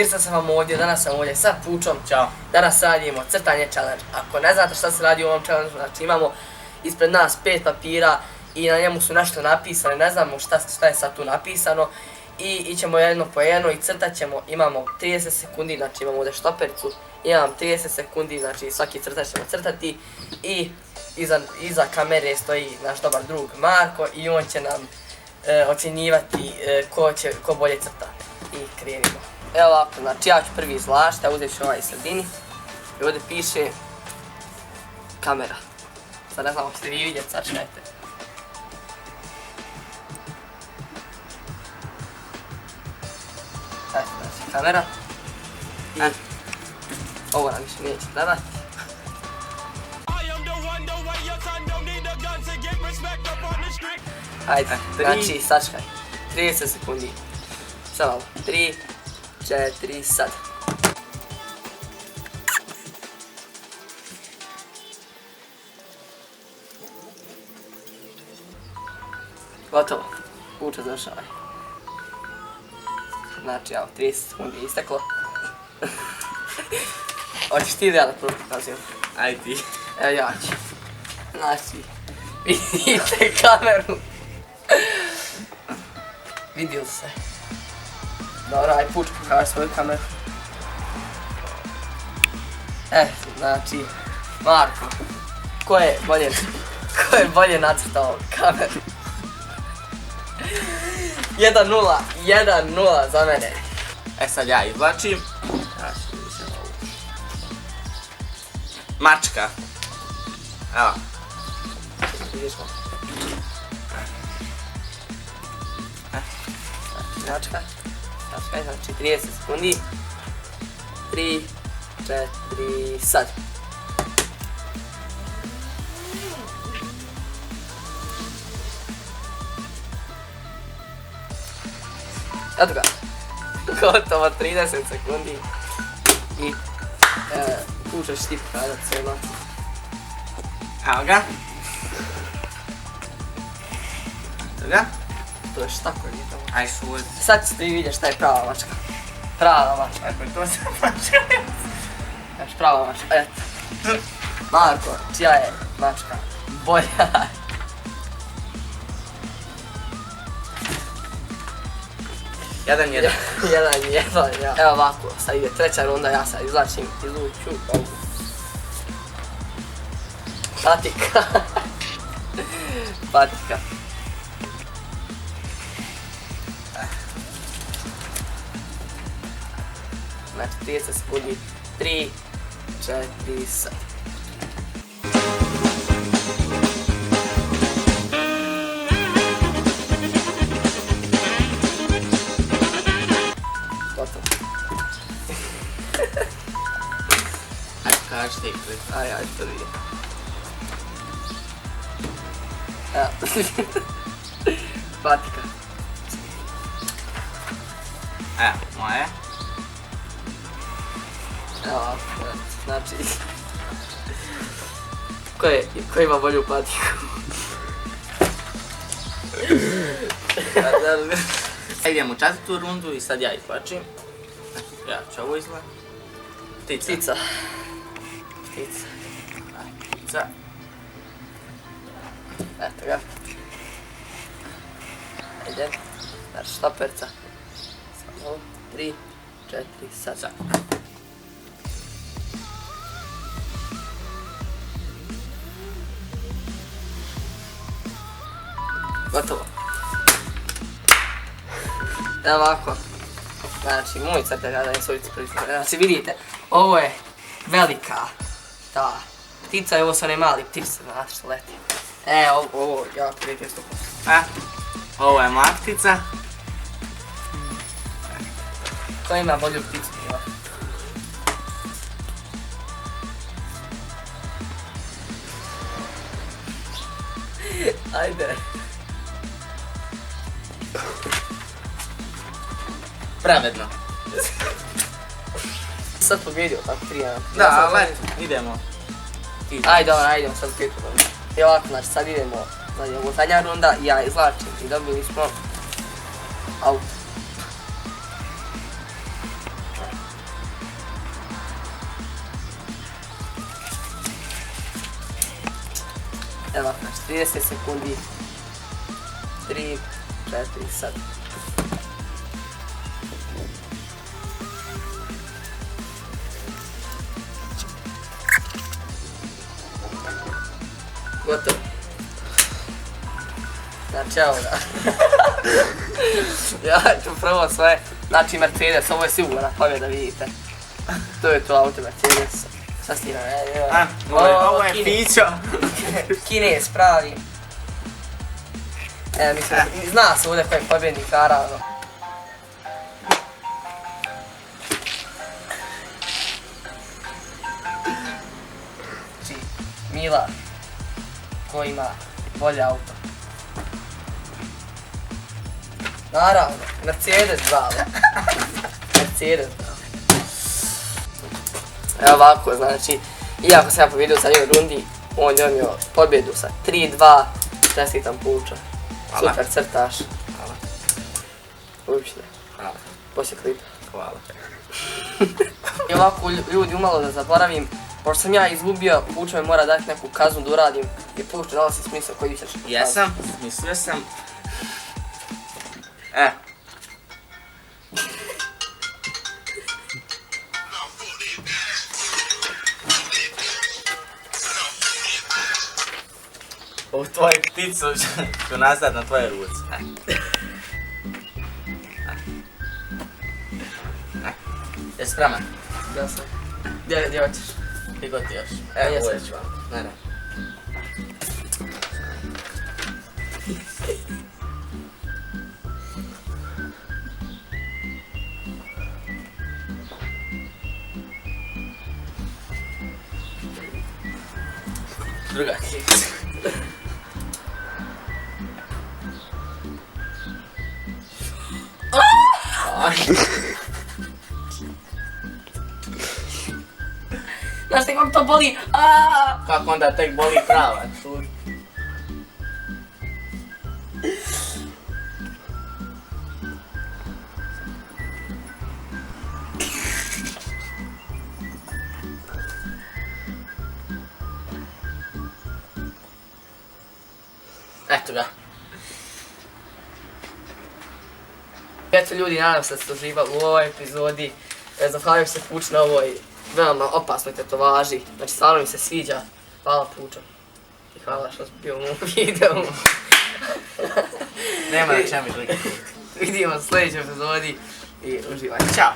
Grca sam vam ovdje, danas sam ovdje sa Pučom. Ćao. Danas radimo crtanje challenge. Ako ne znate šta se radi u ovom challenge, znači imamo ispred nas 5 papira i na njemu su nešto napisane, ne znamo šta je sad tu napisano. I ićemo jedno po jedno i crtat ćemo, imamo 30 sekundi, znači imamo ovdje štopericu, imam 30 sekundi, znači svaki crtač ćemo crtati i iza kamere stoji naš dobar drug Marko i on će nam ocjenjivati ko bolje crta. I krenimo. Evo ovako, znači ja ću prvi izvlačiti, ja uzet ću ovaj sredini i ovdje piše kamera. Sad ne znam ako ćete vi vidjeti, sad čekajte. Eto, znači kamera. I ovo nam više neće trebati. Ajde, znači sačkaj. 30 sekundi. Samo 3, 4, sad. Gotovo. Puča završavaj. Znači, evo, 30 sekundi je isteklo. Hoćeš ti da ja da prvo pokazujem? Ajde ti. Evo ja ću. Znači, vidite kameru. Vidio se. Dobro, aj Puč pokaži svoju kameru. Znači, Marko, ko je bolje nacrtao kameru? 1-0 za mene. Sad ja izvlačim. Mačka. Evo. Vidiš me? Mačka. Znači 30 sekundi. 3, 4, sad. Eto ga. Gotovo 30 sekundi. I Puča ćeš ti pokazati svema. Evo ga. Eto ga. To je štako je tamo. Aj šut. Sad ćete vi vidjeti šta je prava mačka. Prava mačka. Ako je to se mačka. Znači prava mačka, eto. Marko, čija je mačka bolja? Jedan. Ja. Evo ovako, sad ide treća runda, ja sad izvlačim izvuću ovu. Patika. Patika. Znači 30 sekundi, 3, 4, sad. Gotovo. Ajde, kaži ti prvi. Ajde, prvi. Evo. Patika. Evo, moje. Evo ovako, znači... Ko ima bolju patiku? Idemo u četvrtu rundu i sad ja izvlačim. Ja ću ovo izvlačiti. Ptica. Ptica. Eto ga. Ajde. Znači štoperca. Samo 3, 4, sad. Gotovo. Evo ovako. Znači, moj crtež, ja da im svojicu priznam. Znači, vidite, ovo je velika ta ptica i ovo su one mali ptice, znate što leti. Ovo jako vidio 100%. Ovo je moja ptica. Ko ima bolju pticu bila? Ajde. Pravedno. Sad pobjedio, tako 3-1. Da, ali idemo. Ajde, dobro, idemo sad petu rundu. I ovako, znači sad idemo, znači ovo zadnja runda i ja izvlačim i dobili smo auto. Evo, znači 30 sekundi. 3, 4, sad. Gotovo. Znači, evo ga. Ja ću prvo sve. Znači, Mercedes, ovo je sigurna pobjeda, vidite. To je to auto Mercedes. Šta si ti navedio? Ovo je Fićo. Kinez, pravi. Mislim, zna se ovdje koji je pobjednik, naravno. Znači, Mila, ko ima bolje auto. Naravno, Mercedes bravo. Mercedes bravo. Evo ovako, znači, iako sam ja pobjedio u zadnjoj rundi, on je donio pobjedu sa 3-2, čestitam Puča. Super crtaš. Hvala. Uopšte. Hvala. Poslije klipa. Hvala. I ovako ljudi, umalo da zaboravim, pošto sam ja izgubio, Puča me mora dati neku kaznu da uradim. I Puča, da li si smislio koji ćeš? Jesam, mislio sam. U tvoju pticu ću nazad na tvoje ruce. Jesi spreman? Ja sam. Gdje hoćeš? Ti god ti još. Evo, Evo, jesam. ću vam. Ne. Druga klika. Znaš ti kako to boli? Kako onda tek boli prava? Eto ga. Eto ljudi, nadam se da ste uživali u ovoj epizodi. Zahvaljujem se Puč na ovoj veoma opasnoj tetovaži. Znači, stvarno mi se sviđa. Hvala Puča. I hvala što si bio u mom videu. Nema na čemu drugi. Vidimo u sljedećoj epizodi i uživajte. Ćao.